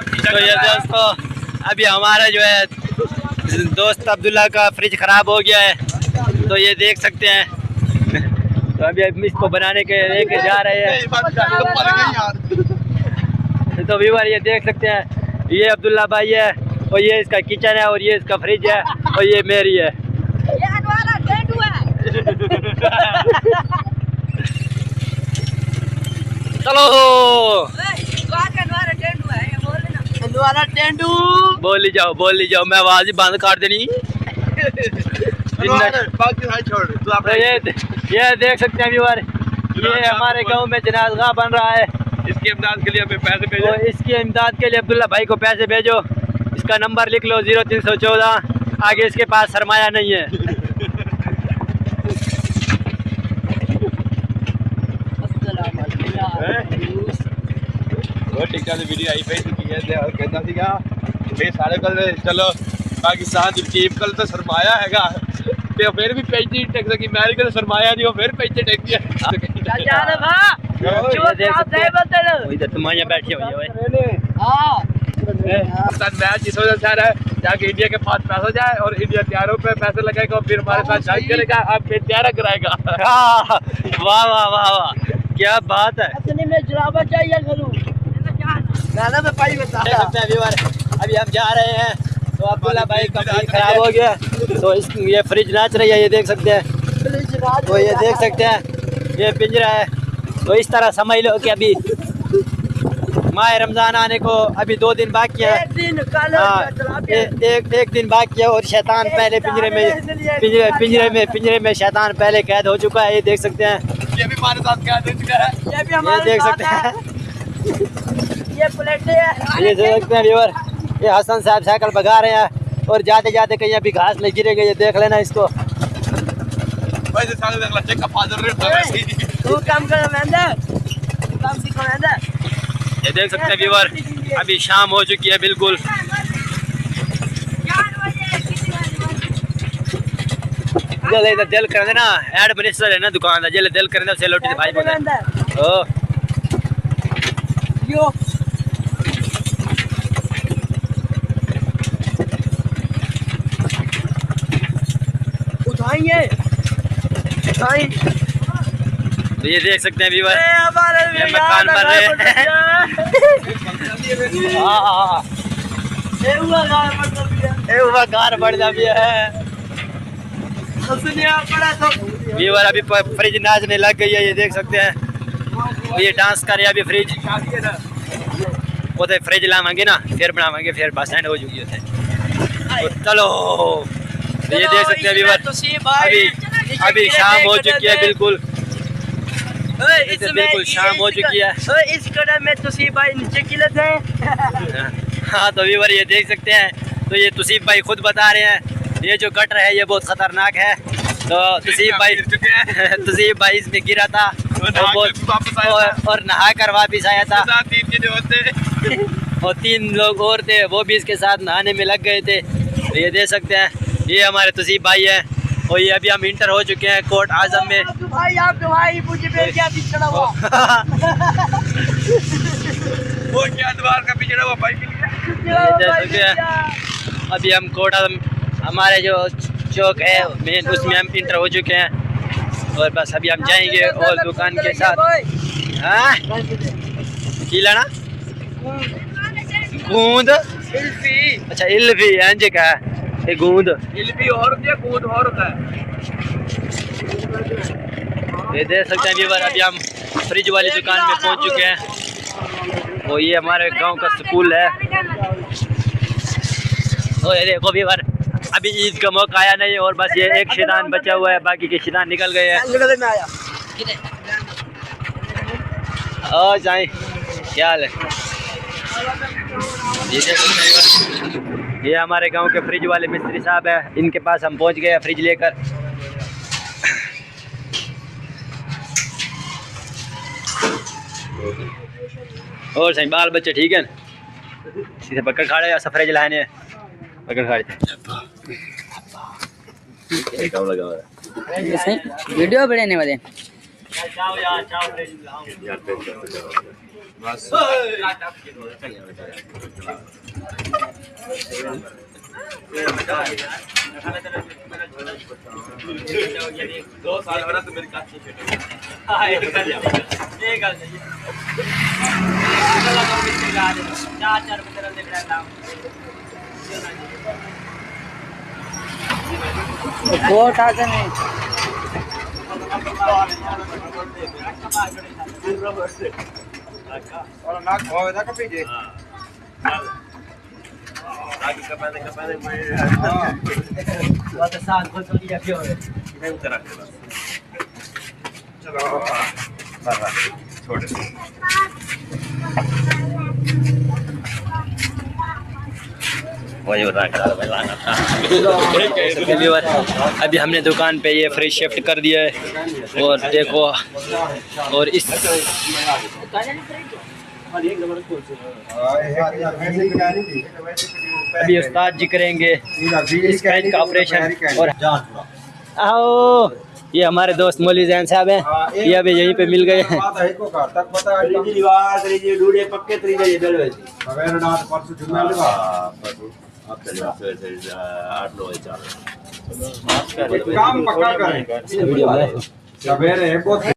तो ये दोस्तों अभी हमारा जो है दोस्त अब्दुल्ला का फ्रिज ख़राब हो गया है, तो ये देख सकते हैं। तो अभी हम इसको बनाने के लेके जा रहे हैं। तो व्यूअर ये देख सकते हैं, ये अब्दुल्ला भाई है और ये इसका किचन है और ये इसका फ्रिज है और ये मेरी है। चलो बोल ली जाओ मैं आवाज ही बंद कर देनी। तो ये देख सकते हैं व्यूअर, ये हमारे गांव में जनाज़ा बन रहा है। इसकी इमदाद के लिए हमें पैसे भेजो। तो इसकी इमदाद के लिए अब्दुल्ला भाई को पैसे भेजो। इसका नंबर लिख लो 0314। आगे इसके पास सरमाया नहीं है। वीडियो आई पे कहता सीगा भाई सारे कल चलो पाकिस्तान चीफ कल तो सरमाया हैगा ते फिर भी पैसे टैक्स की अमेरिका तो सरमाया नहीं, फिर पैसे टैक्स दिया। इधर तुम यहाँ बैठे हुए मैच इस वजह से है जाके इंडिया के पास पैसा जाए और इंडिया तैयारों पे पैसे लगाएगा और फिर हमारे साथ जंग करेगा, आपके तैयारा कराएगा। वाह वाह वाह वाह, क्या बात है। अभी हम जा रहे हैं, तो अब्दुल्ला भाई का फ्रिज खराब हो गया, तो ये फ्रिज नाच रही है, ये देख सकते हैं। तो ये देख सकते हैं, ये पिंजरा है। तो इस तरह समझ लो कि अभी माह रमज़ान आने को अभी 2 दिन बाकी है। एक दिन बाकी है और शैतान पहले पिंजरे में शैतान पहले कैद हो चुका है। ये देख सकते हैं, ये भी हमारे साथ कैद हो चुका है। ये देख सकते हैं, ये देख सकते हैं व्यूअर, ये हसन साहब साइकिल भगा रहे हैं और जाते जाते कहीं अभी घास नहीं गिरेगा। ये देख लेना इसको। ये देख सकते हैं व्यूअर, अभी शाम हो चुकी है बिल्कुल। इधर दिल कर देना एड मिनिस्टर है ना दुकान का, जिले दिल कर देना सेलोटी भाई बोले ओ यो उठाएंगे। तो ये देख सकते हैं व्यूअर, ये मकान बन रहे हैं। घर बढ़ जा भी है व्यूअर। अभी फ्रिज नाचने लग गई है, ये देख सकते हैं। ये डांस कर रहे अभी फ्रिज। वो तो फ्रिज लावांगे ना, फिर बनावांगे, फिर बस स्टैंड हो चुकी है। तो चलो, तो ये देख सकते हैं व्यूअर, अभी शाम हो चुकी है बिल्कुल। बिल्कुल शाम हो चुकी है। इस कदम में तुसीब भाई नीचे गिरते हैं। हाँ तो व्यूअर ये देख सकते हैं, तो ये तुसीब भाई खुद बता रहे हैं ये जो गटर है ये बहुत खतरनाक है। तो तुसीब भाई इसमें गिरा था और नहा कर वापिस आया था। और 3 लोग और थे, वो भी इसके साथ नहाने में लग गए थे। तो ये देख सकते हैं, ये हमारे तुसीब भाई है। और ये अभी हम इंटर हो चुके हैं कोर्ट आजम में। भाई मुझे क्या पिछड़ा हुआ। वो क्या द्वार का पिछड़ा हुआ भाई मिल गया। अभी हम कोर्ट आजम, हमारे जो चौक है मेन, उसमें हम इंटर हो चुके हैं। और बस अभी हम जाएंगे और दुकान के साथ। हाँ की लाना गूंद, अच्छा इल्फी अंज का ये गूंद, इल्फी और दिया गूंद और होता है। ये देख सकते हैं व्यूअर, अभी हम फ्रिज वाली दुकान में पहुंच चुके हैं। वो ये हमारे गांव का स्कूल है। तो ये देखो व्यूअर, अभी ईद का मौका आया नहीं और बस ये एक शैतान बचा हुआ है, बाकी के शैतान निकल गए हैं। ओ जाए क्या हाल है। ये हमारे गांव के फ्रिज वाले मिस्त्री साहब है, इनके पास हम पहुंच गए फ्रिज लेकर। और सही बाल बच्चे ठीक है, सीधे पकड़ खा रहे या फ्रिज लाने पकड़ खा रहे। वीडियो बनाने वाले बस दो साल हो रहा तो मेरी काफी कोट आते नहीं और नाक होवे था कभी जे वो तो साथ को तो दिया क्यों है चलो बस छोड़ वही बता कर बनाना था। व्यूअर, अभी हमने दुकान पे ये फ्रिज शिफ्ट कर दिया है और देखो, और इस अभी उस्ताद जी करेंगे इस फ्रिज का ऑपरेशन। और आओ, ये हमारे दोस्त मौली जैन साहब हैं, ये अभी यहीं पे मिल गए हैं। काम पक्का करें वीडियो में सवेरे बहुत